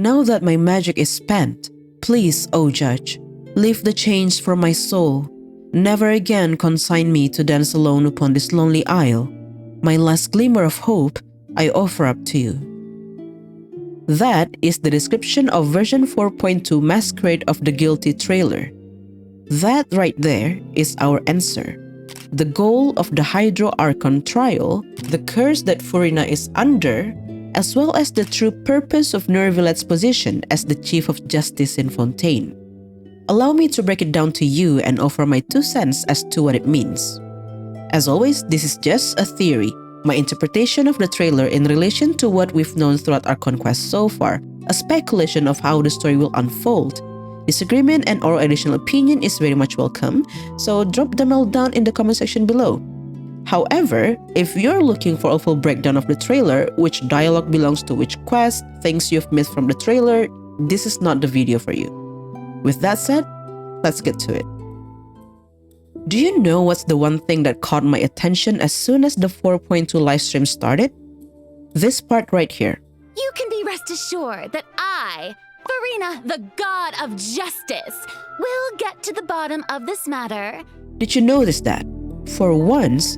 Now that my magic is spent, please, O Judge, lift the chains from my soul. Never again consign me to dance alone upon this lonely isle. My last glimmer of hope I offer up to you. That is the description of version 4.2 Masquerade of the Guilty trailer. That right there is our answer. The goal of the Hydro Archon trial, the curse that Furina is under, as well as the true purpose of Neuvillette position as the Chief of Justice in Fontaine. Allow me to break it down to you and offer my 2 cents as to what it means. As always, this is just a theory, my interpretation of the trailer in relation to what we've known throughout our conquest so far, a speculation of how the story will unfold. Disagreement and or additional opinion is very much welcome, so drop them all down in the comment section below. However, if you're looking for a full breakdown of the trailer, which dialogue belongs to which quest, things you've missed from the trailer, this is not the video for you. With that said, let's get to it. Do you know what's the one thing that caught my attention as soon as the 4.2 livestream started? This part right here. You can be rest assured that I, Furina, the god of justice, will get to the bottom of this matter. Did you notice that? For once,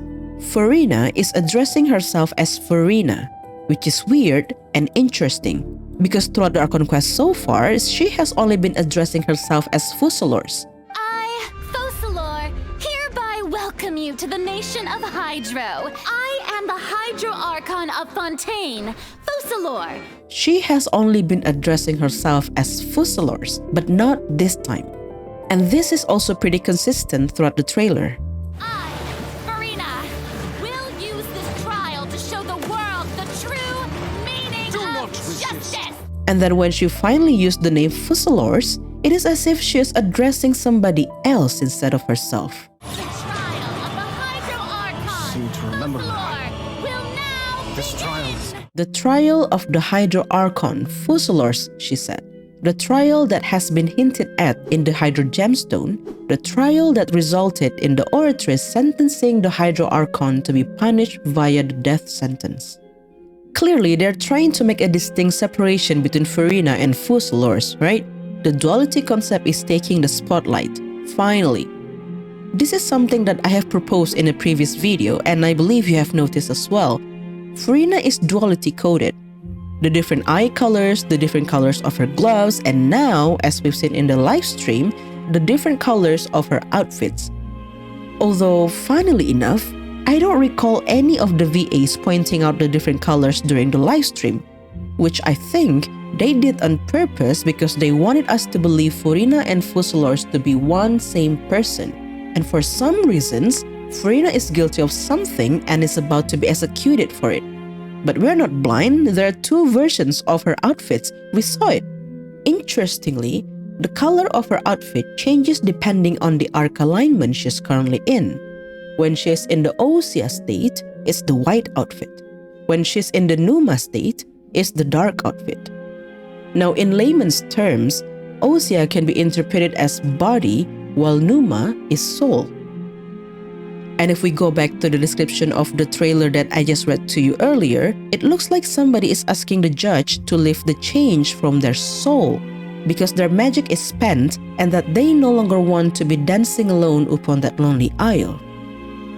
Furina is addressing herself as Furina, which is weird and interesting, because throughout our conquest so far, she has only been addressing herself as Fussalors. I, Focalors, hereby welcome you to the nation of Hydro. I am the Hydro Archon of Fontaine, Focalors. She has only been addressing herself as Fussalors, but not this time. And this is also pretty consistent throughout the trailer. I, Furina, will use this trial to show the world the true meaning of justice. And then when she finally used the name Fussalors, it is as if she is addressing somebody else instead of herself. The trial of the Hydro Archon, Seem to remember Focalors, will now This trial. The trial of the Hydro Archon, Fussalors, she said. The trial that has been hinted at in the Hydro Gemstone, the trial that resulted in the Oratrice sentencing the Hydro Archon to be punished via the death sentence. Clearly, they're trying to make a distinct separation between Furina and Fussalors, right? The duality concept is taking the spotlight, finally. This is something that I have proposed in a previous video, and I believe you have noticed as well. Furina is duality coded. The different eye colors, the different colors of her gloves, and now, as we've seen in the live stream, the different colors of her outfits. Although, funnily enough, I don't recall any of the VAs pointing out the different colors during the live stream, which I think they did on purpose because they wanted us to believe Furina and Fussalors to be one same person. And for some reasons, Furina is guilty of something and is about to be executed for it. But we're not blind, there are 2 versions of her outfits, we saw it. Interestingly, the color of her outfit changes depending on the arc alignment she's currently in. When she's in the Osea state, it's the white outfit. When she's in the Numa state, it's the dark outfit. Now in layman's terms, Osea can be interpreted as body, while Numa is soul. And if we go back to the description of the trailer that I just read to you earlier, it looks like somebody is asking the judge to lift the chains from their soul because their magic is spent and that they no longer want to be dancing alone upon that lonely isle.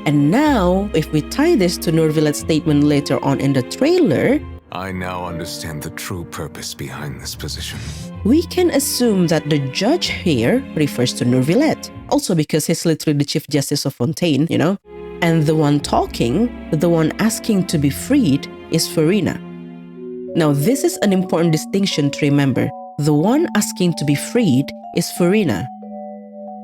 And now, if we tie this to Neuvillette's statement later on in the trailer, I now understand the true purpose behind this position. we can assume that the judge here refers to Neuvillette, also because he's literally the Chief Justice of Fontaine, you know? And the one talking, the one asking to be freed, is Furina. Now, this is an important distinction to remember. The one asking to be freed is Furina.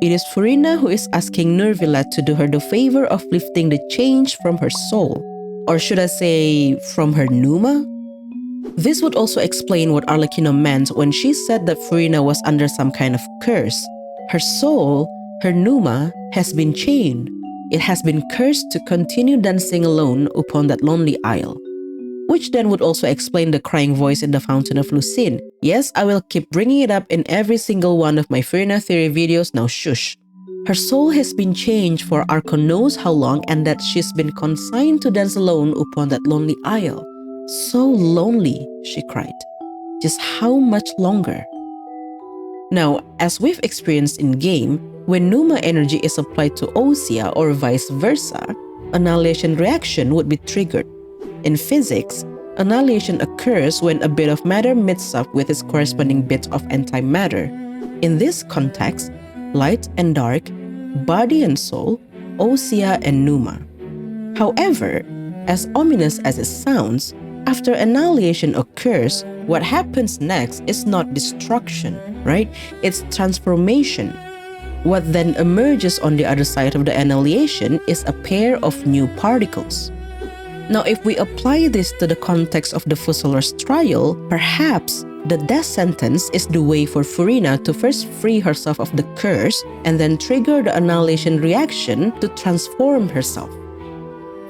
It is Furina who is asking Neuvillette to do her the favor of lifting the chains from her soul. Or should I say, from her Numa? This would also explain what Arlecchino meant when she said that Furina was under some kind of curse. Her soul, her Numa, has been chained. It has been cursed to continue dancing alone upon that lonely isle. Which then would also explain the crying voice in the Fountain of Lucine. Yes, I will keep bringing it up in every single one of my Furina theory videos, now shush. Her soul has been changed for Archon knows how long and that she's been consigned to dance alone upon that lonely isle. So lonely, she cried. Just how much longer? Now, as we've experienced in-game, when Numa energy is applied to Osea or vice versa, annihilation reaction would be triggered. In physics, annihilation occurs when a bit of matter meets up with its corresponding bit of antimatter. In this context, light and dark, body and soul, Osea and Numa. However, as ominous as it sounds, after annihilation occurs, what happens next is not destruction, right? It's transformation. What then emerges on the other side of the annihilation is a pair of new particles. Now, if we apply this to the context of the Fussalor's trial, perhaps the death sentence is the way for Furina to first free herself of the curse and then trigger the annihilation reaction to transform herself.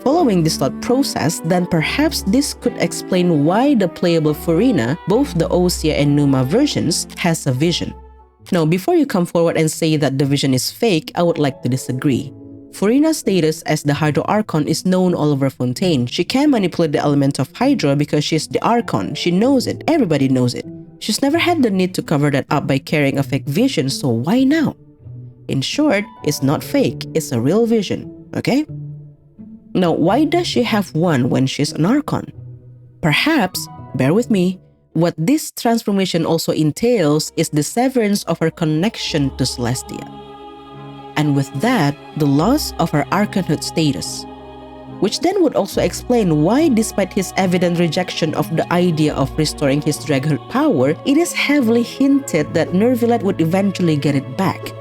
Following this thought process, then perhaps this could explain why the playable Furina, both the Osea and Numa versions, has a vision. Now, before you come forward and say that the vision is fake, I would like to disagree. Furina's status as the Hydro Archon is known all over Fontaine. She can manipulate the element of Hydro because she's the Archon. She knows it. Everybody knows it. She's never had the need to cover that up by carrying a fake vision, so why now? In short, it's not fake. It's a real vision, okay? Now, why does she have one when she's an Archon? Perhaps, bear with me, what this transformation also entails is the severance of her connection to Celestia. And with that, the loss of her Archonhood status. Which then would also explain why, despite his evident rejection of the idea of restoring his Dragonhood power, it is heavily hinted that Neuvillette would eventually get it back.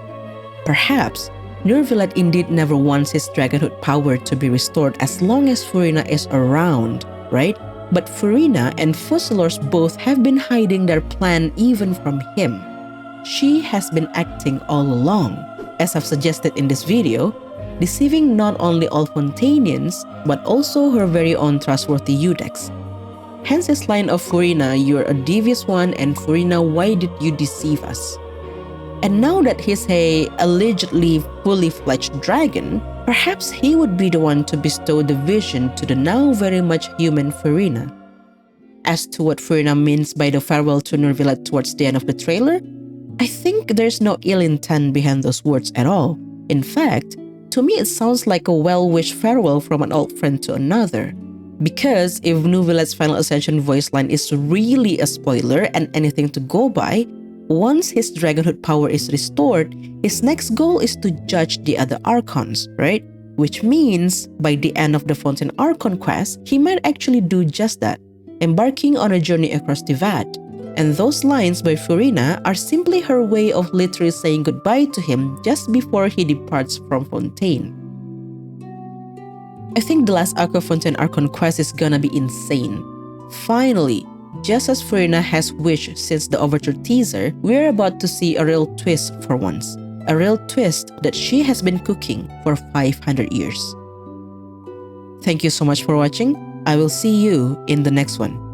Perhaps, Neuvillette indeed never wants his Dragonhood power to be restored as long as Furina is around, right? But Furina and Fussalors both have been hiding their plan even from him. She has been acting all along, as I've suggested in this video, deceiving not only all Fontainians, but also her very own trustworthy Iudex. Hence his line of Furina, you're a devious one, and Furina, why did you deceive us? And now that he's a allegedly fully fledged dragon, perhaps he would be the one to bestow the vision to the now very much human Furina. As to what Furina means by the farewell to Neuvillette towards the end of the trailer, I think there's no ill intent behind those words at all. In fact, to me it sounds like a well-wished farewell from an old friend to another. Because if Neuvillette's Final Ascension voice line is really a spoiler and anything to go by, once his Dragonhood power is restored, his next goal is to judge the other Archons, right? Which means, by the end of the Fontaine Archon quest, he might actually do just that, embarking on a journey across the Vat. And those lines by Furina are simply her way of literally saying goodbye to him just before he departs from Fontaine. I think the last arc of Fontaine Archon quest is gonna be insane. Finally, just as Furina has wished since the Overture teaser, we're about to see a real twist for once. A real twist that she has been cooking for 500 years. Thank you so much for watching. I will see you in the next one.